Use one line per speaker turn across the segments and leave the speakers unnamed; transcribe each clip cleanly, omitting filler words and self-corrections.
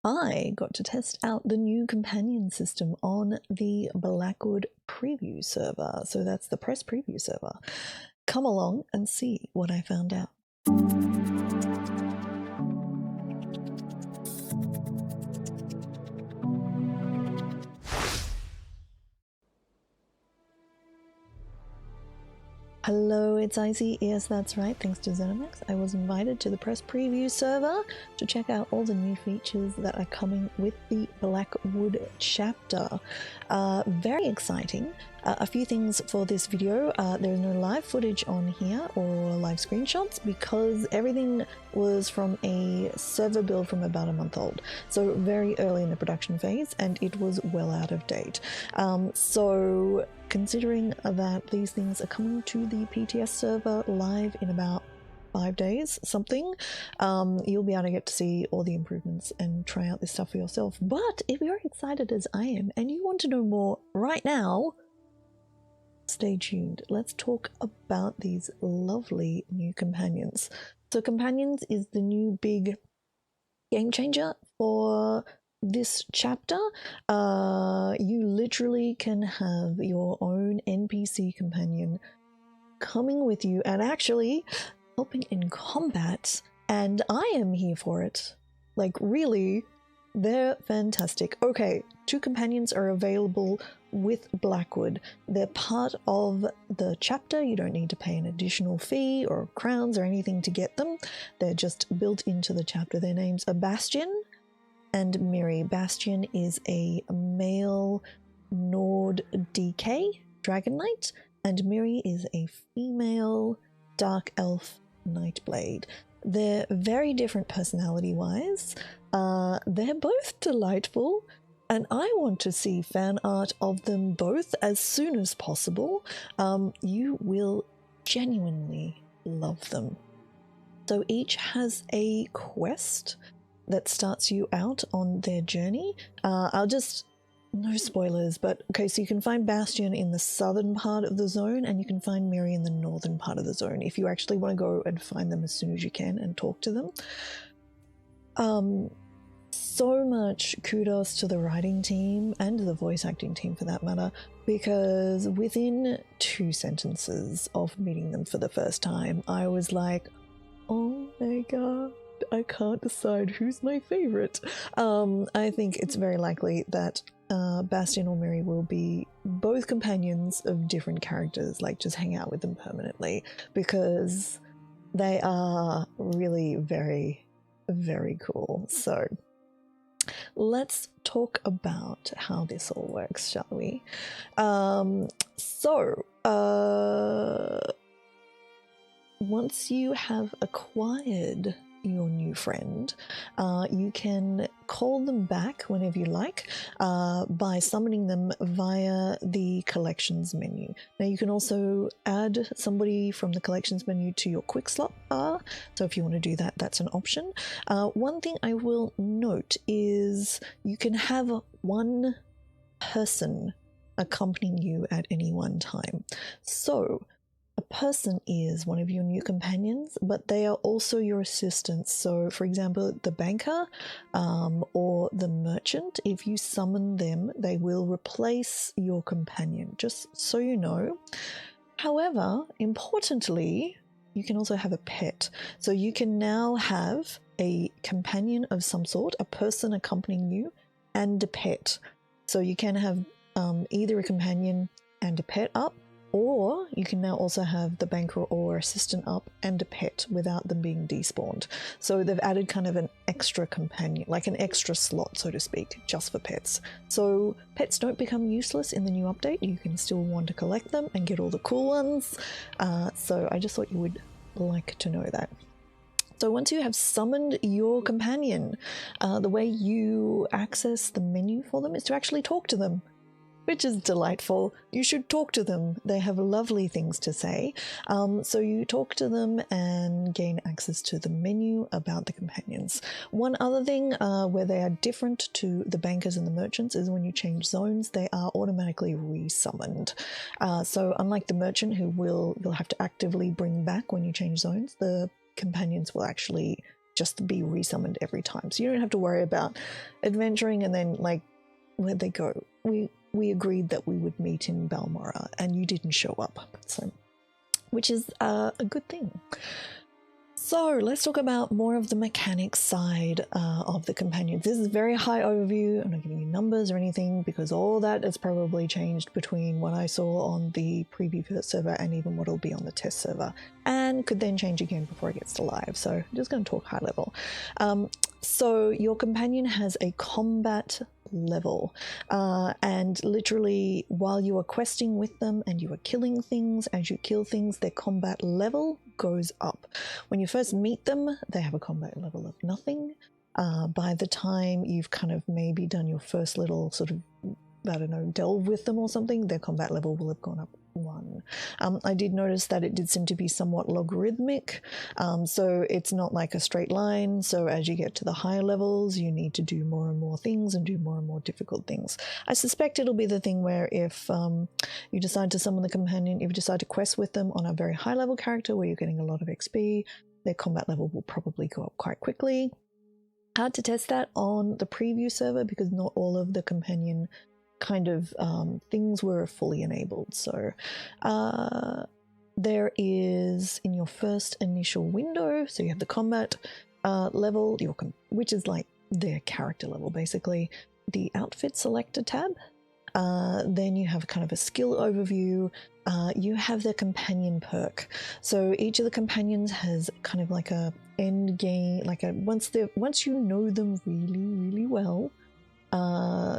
I got to test out the new companion system on the Blackwood preview server. So that's the press preview server. Come along and see what I found out. Hello, it's Icy. Yes, that's right. Thanks to Zenimax, I was invited to the press preview server to check out all the new features that are coming with the Blackwood chapter. Very exciting. A few things for this video. There's no live footage on here or live screenshots because everything was from a server build from about a month old. So very early in the production phase, and it was well out of date. So considering that these things are coming to the PTS server live in about 5 days, something, you'll be able to get to see all the improvements and try out this stuff for yourself. But if you're excited as I am and you want to know more right now, stay tuned. Let's talk about these lovely new companions. So companions is the new big game changer for this chapter. You literally can have your own NPC companion coming with you and actually helping in combat, and I am here for it. Like, really, they're fantastic. Okay, 2 companions are available with Blackwood. They're part of the chapter. You don't need to pay an additional fee or crowns or anything to get them. They're just built into the chapter. Their names are Bastian and Mirri. Bastian is a male Nord DK Dragon Knight, and Mirri is a female Dark Elf Nightblade. They're very different personality-wise. They're both delightful, and I want to see fan art of them both as soon as possible. You will genuinely love them. So each has a quest that starts you out on their journey. No spoilers, but okay, so you can find Bastian in the southern part of the zone and you can find Mirri in the northern part of the zone if you actually want to go and find them as soon as you can and talk to them. So much kudos to the writing team and the voice acting team for that matter, because within 2 sentences of meeting them for the first time, I was like, oh my god, I can't decide who's my favorite. I think it's very likely that Bastian or Mirri will be both companions of different characters, like just hang out with them permanently, because they are really very, very cool. So let's talk about how this all works, shall we? Once you have acquired your new friend, you can call them back whenever you like by summoning them via the collections menu. Now you can also add somebody from the collections menu to your quick slot bar, so if you want to do that, that's an option. One thing I will note is you can have 1 person accompanying you at any one time. So a person is one of your new companions, but they are also your assistants. So for example, the banker or the merchant, if you summon them, they will replace your companion, just so you know. However, importantly, you can also have a pet. So you can now have a companion of some sort, a person accompanying you, and a pet. So you can have either a companion and a pet up, or you can now also have the banker or assistant up and a pet without them being despawned. So they've added kind of an extra companion, like an extra slot, so to speak, just for pets. So pets don't become useless in the new update. You can still want to collect them and get all the cool ones. So I just thought you would like to know that. So once you have summoned your companion, the way you access the menu for them is to actually talk to them, which is delightful. You should talk to them. They have lovely things to say. So you talk to them and gain access to the menu about the companions. One other thing where they are different to the bankers and the merchants is when you change zones, they are automatically resummoned. So unlike the merchant, who you'll have to actively bring back when you change zones, the companions will actually just be resummoned every time. So you don't have to worry about adventuring and then like, where'd they go? We agreed that we would meet in Balmora and you didn't show up, so which is a good thing. So let's talk about more of the mechanics side of the companions. This is a very high overview. I'm not giving you numbers or anything because all that has probably changed between what I saw on the preview server and even what will be on the test server, and could then change again before it gets to live. So I'm just going to talk high level. So your companion has a combat level, and literally while you are questing with them and you are killing things, as you kill things, their combat level goes up. When you first meet them, they have a combat level of nothing. By the time you've kind of maybe done your first little sort of, I don't know, delve with them or something, their combat level will have gone up 1. I did notice that it did seem to be somewhat logarithmic, so it's not like a straight line. So as you get to the higher levels, you need to do more and more things and do more and more difficult things. I suspect it'll be the thing where if you decide to summon the companion, if you decide to quest with them on a very high level character where you're getting a lot of XP, their combat level will probably go up quite quickly. Hard to test that on the preview server because not all of the companion kind of things were fully enabled. So there is, in your first initial window, so you have the combat level, which is like their character level basically, the outfit selector tab. Then you have kind of a skill overview. You have their companion perk. So each of the companions has kind of like a end game, like a once you know them really well,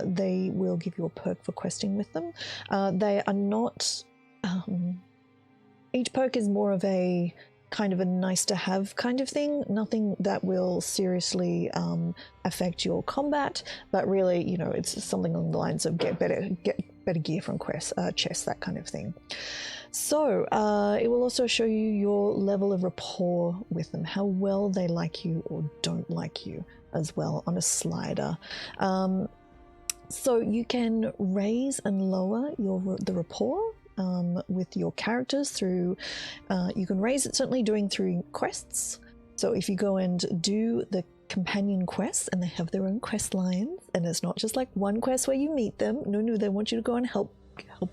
they will give you a perk for questing with them. They are not, each perk is more of a kind of a nice to have kind of thing, nothing that will seriously affect your combat, but really, you know, it's something along the lines of get better gear from chests, that kind of thing. So it will also show you your level of rapport with them, how well they like you or don't like you as well on a slider. So you can raise and lower the rapport with your characters through, you can raise it certainly doing through quests. So if you go and do the companion quests, and they have their own quest lines, and it's not just like one quest where you meet them. No, they want you to go and help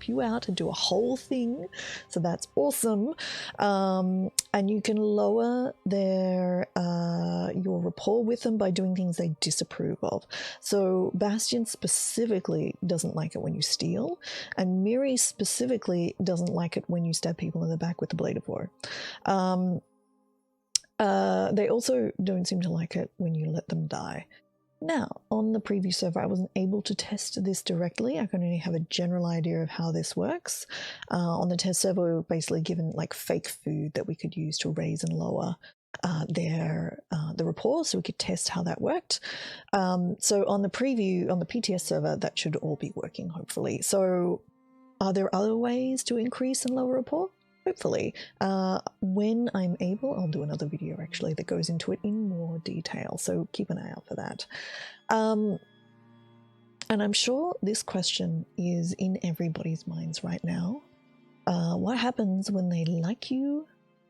you out and do a whole thing, so that's awesome. And you can lower your rapport with them by doing things they disapprove of. So Bastian specifically doesn't like it when you steal, and Mirri specifically doesn't like it when you stab people in the back with the blade of woe. They also don't seem to like it when you let them die. Now, on the preview server, I wasn't able to test this directly. I can only have a general idea of how this works. On the test server, we were basically given like fake food that we could use to raise and lower the rapport, so we could test how that worked. So on the preview, on the PTS server, that should all be working, hopefully. So are there other ways to increase and lower rapport? Hopefully. When I'm able, I'll do another video actually that goes into it in more detail, so keep an eye out for that. And I'm sure this question is in everybody's minds right now. What happens when they like you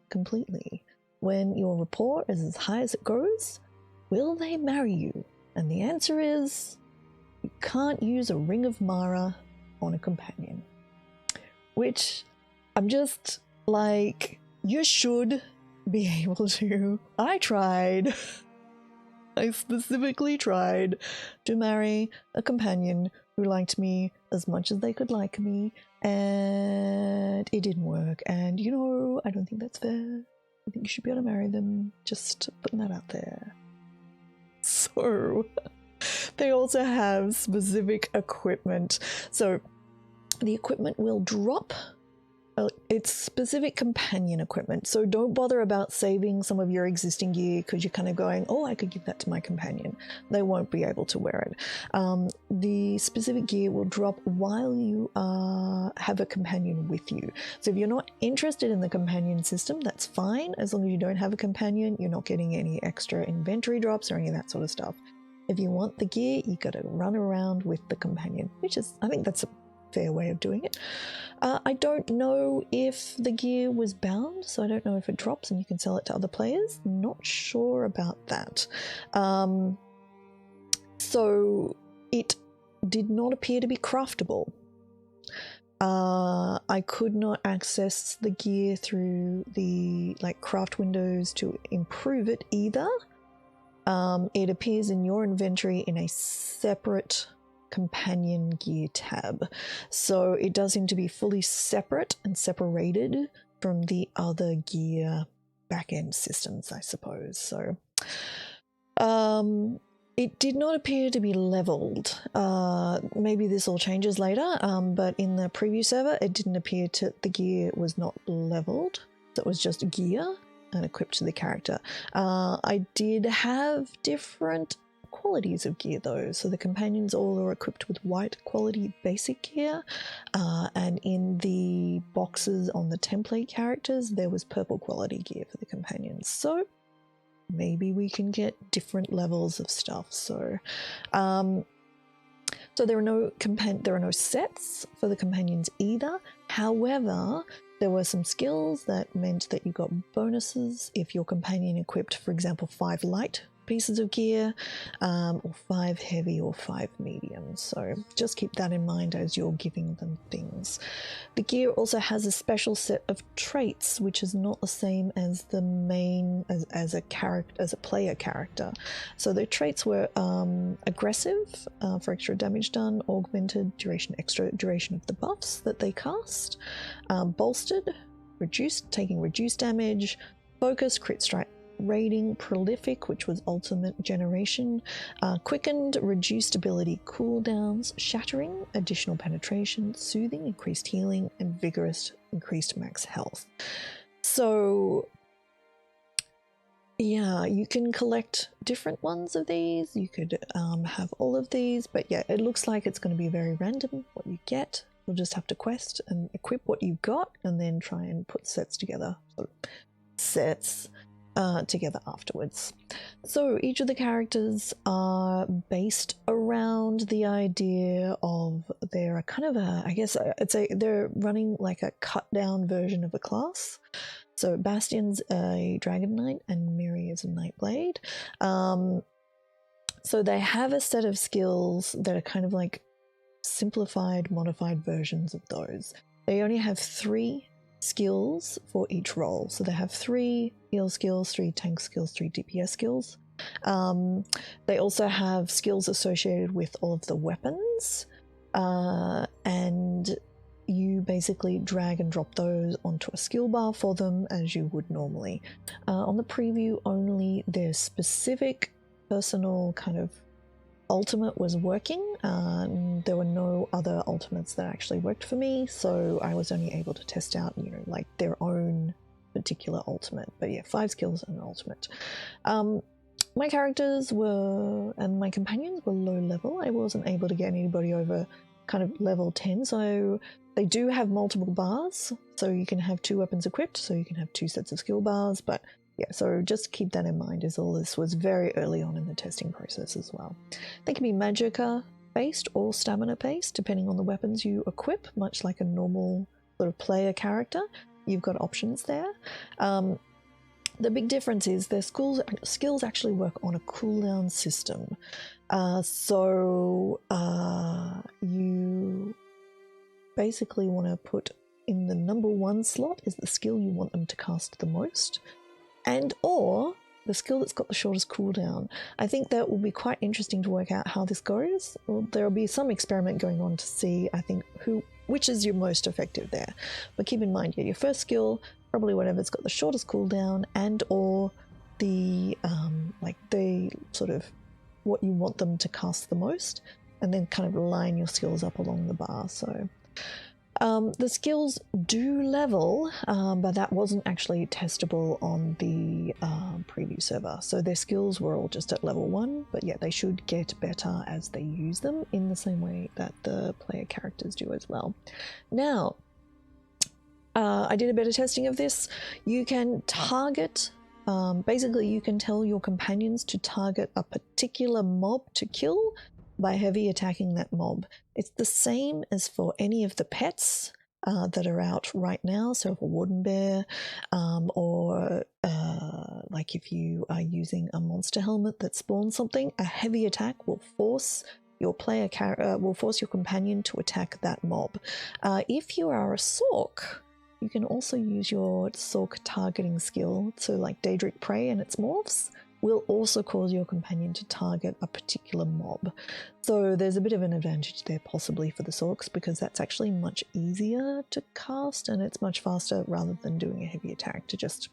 completely? When your rapport is as high as it goes, will they marry you? And the answer is, you can't use a Ring of Mara on a companion. Which, I'm just like, you should be able to. I tried. I specifically tried to marry a companion who liked me as much as they could like me, and it didn't work. And, you know, I don't think that's fair. I think you should be able to marry them. Just putting that out there. So, they also have specific equipment. So, the equipment will drop. It's specific companion equipment, so don't bother about saving some of your existing gear because you're kind of going, oh, I could give that to my companion. They won't be able to wear it. The specific gear will drop while you have a companion with you. So if you're not interested in the companion system, that's fine. As long as you don't have a companion, you're not getting any extra inventory drops or any of that sort of stuff. If you want the gear, you got to run around with the companion, which is, I think that's fair way of doing it. I don't know if the gear was bound, so I don't know if it drops and you can sell it to other players. Not sure about that. So it did not appear to be craftable. I could not access the gear through the craft windows to improve it either. It appears in your inventory in a separate companion gear tab, so it does seem to be fully separate and separated from the other gear back-end systems, I suppose. So it did not appear to be leveled. Maybe this all changes later, but in the preview server it didn't appear to, the gear was not leveled, so it was just gear and equipped to the character. I did have different qualities of gear though, so the companions all are equipped with white quality basic gear, and in the boxes on the template characters there was purple quality gear for the companions, so maybe we can get different levels of stuff. So so there are no sets for the companions either. However, there were some skills that meant that you got bonuses if your companion equipped, for example, 5 light pieces of gear, or 5 heavy or 5 medium. So just keep that in mind as you're giving them things. The gear also has a special set of traits, which is not the same as the main as a player character. So the traits were aggressive for extra damage done, augmented duration, extra duration of the buffs that they cast, bolstered, reduced, taking reduced damage, focus, crit strike rating, prolific, which was ultimate generation, quickened, reduced ability cooldowns, shattering, additional penetration, soothing, increased healing, and vigorous, increased max health. So yeah, you can collect different ones of these. You could have all of these, but yeah, it looks like it's going to be very random what you get. You'll just have to quest and equip what you've got and then try and put sets together, together afterwards. So each of the characters are based around the idea of they're a kind of a, I guess I'd say they're running like a cut down version of a class. So Bastian's a Dragon Knight and Mirri is a Nightblade. So they have a set of skills that are kind of like simplified, modified versions of those. They only have 3 skills for each role. So they have 3 heal skills, 3 tank skills, 3 DPS skills. They also have skills associated with all of the weapons, and you basically drag and drop those onto a skill bar for them as you would normally. On the preview only, their specific personal kind of ultimate was working. There were no other ultimates that actually worked for me, so I was only able to test out, like their own particular ultimate. But yeah, 5 skills and an ultimate. My characters were, and my companions were low level. I wasn't able to get anybody over kind of level 10, so they do have multiple bars, so you can have 2 weapons equipped, so you can have 2 sets of skill bars, but yeah, so just keep that in mind, as all this was very early on in the testing process as well. They can be magicka based or stamina based, depending on the weapons you equip, much like a normal sort of player character. You've got options there. The big difference is their skills actually work on a cooldown system. You basically want to put in the number 1 slot is the skill you want them to cast the most, and or the skill that's got the shortest cooldown. I think that will be quite interesting to work out how this goes. Well, there'll be some experiment going on to see, I think, which is your most effective there. But keep in mind, yeah, your first skill, probably whatever's got the shortest cooldown, and or the the sort of what you want them to cast the most, and then kind of line your skills up along the bar. So the skills do level, but that wasn't actually testable on the preview server. So their skills were all just at level 1, but yeah, they should get better as they use them in the same way that the player characters do as well. Now, I did a bit of testing of this. You can target, basically you can tell your companions to target a particular mob to kill by heavy attacking that mob. It's the same as for any of the pets that are out right now. So a warden bear, or like if you are using a monster helmet that spawns something, a heavy attack will force your your companion to attack that mob. If you are a Sork, you can also use your Sork targeting skill. So like Daedric Prey and its morphs will also cause your companion to target a particular mob. So there's a bit of an advantage there possibly for the Sorks, because that's actually much easier to cast and it's much faster rather than doing a heavy attack to just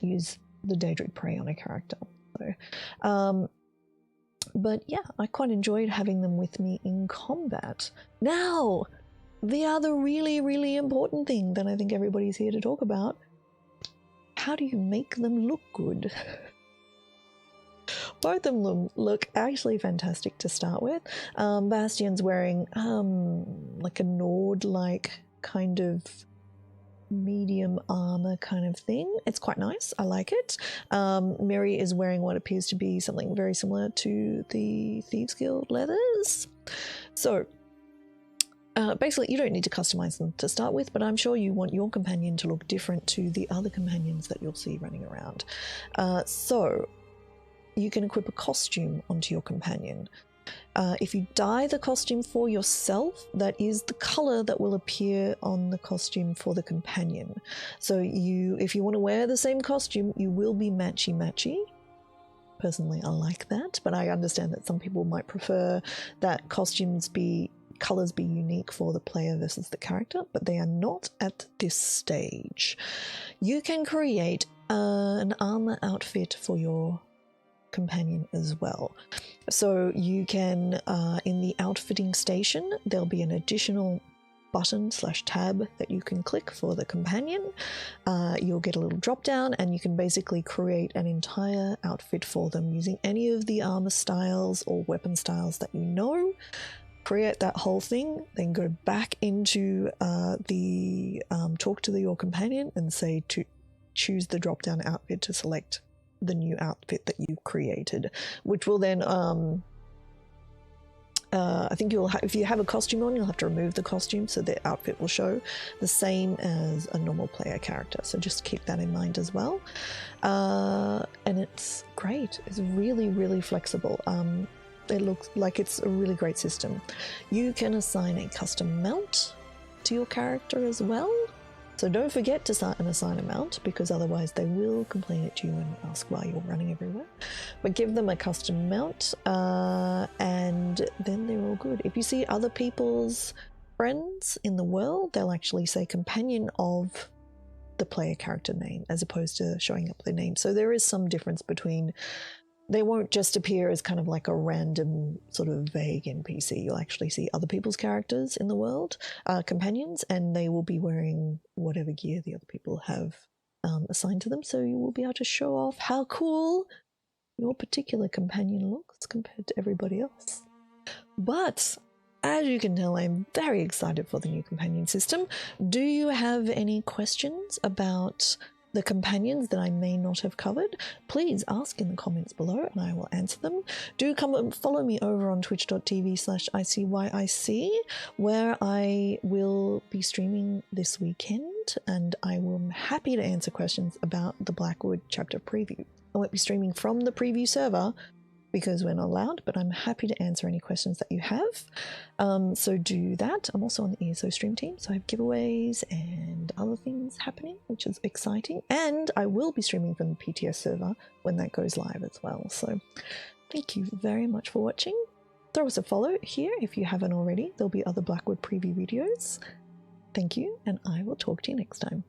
use the Daedric Prey on a character. So, but yeah, I quite enjoyed having them with me in combat. Now, the other really, really important thing that I think everybody's here to talk about: how do you make them look good? Both of them look actually fantastic to start with. Bastian's wearing like a Nord-like kind of medium armor kind of thing. It's quite nice. I like it. Mirri is wearing what appears to be something very similar to the Thieves Guild leathers. So basically, you don't need to customize them to start with, but I'm sure you want your companion to look different to the other companions that you'll see running around. So you can equip a costume onto your companion. If you dye the costume for yourself, that is the color that will appear on the costume for the companion. So if you want to wear the same costume, you will be matchy-matchy. Personally, I like that, but I understand that some people might prefer that colors be unique for the player versus the character, but they are not at this stage. You can create an armor outfit for your companion as well. So you can, in the outfitting station, there'll be an additional button/tab that you can click for the companion. You'll get a little drop down and you can basically create an entire outfit for them using any of the armor styles or weapon styles that you know. Create that whole thing, then go back into talk to your companion and say to choose the drop down outfit to select the new outfit that you created, which will then I think if you have a costume on, you'll have to remove the costume so the outfit will show the same as a normal player character. So just keep that in mind as well. And it's great. It's really, really flexible. It looks like it's a really great system. You can assign a custom mount to your character as well. So don't forget to assign a mount, because otherwise they will complain at you and ask why you're running everywhere. But give them a custom mount and then they're all good. If you see other people's friends in the world, they'll actually say companion of the player character name as opposed to showing up their name. So there is some difference between, they won't just appear as kind of like a random sort of vague NPC. You'll actually see other people's characters in the world, companions, and they will be wearing whatever gear the other people have assigned to them. So you will be able to show off how cool your particular companion looks compared to everybody else. But as you can tell, I'm very excited for the new companion system. Do you have any questions about the companions that I may not have covered? Please ask in the comments below and I will answer them. Do come and follow me over on twitch.tv/ICYIC, where I will be streaming this weekend and I am happy to answer questions about the Blackwood chapter preview. I won't be streaming from the preview server because we're not allowed, but I'm happy to answer any questions that you have. So do that. I'm also on the ESO stream team, so I have giveaways and other things happening, which is exciting. And I will be streaming from the PTS server when that goes live as well. So thank you very much for watching. Throw us a follow here if you haven't already. There'll be other Blackwood preview videos. Thank you, and I will talk to you next time.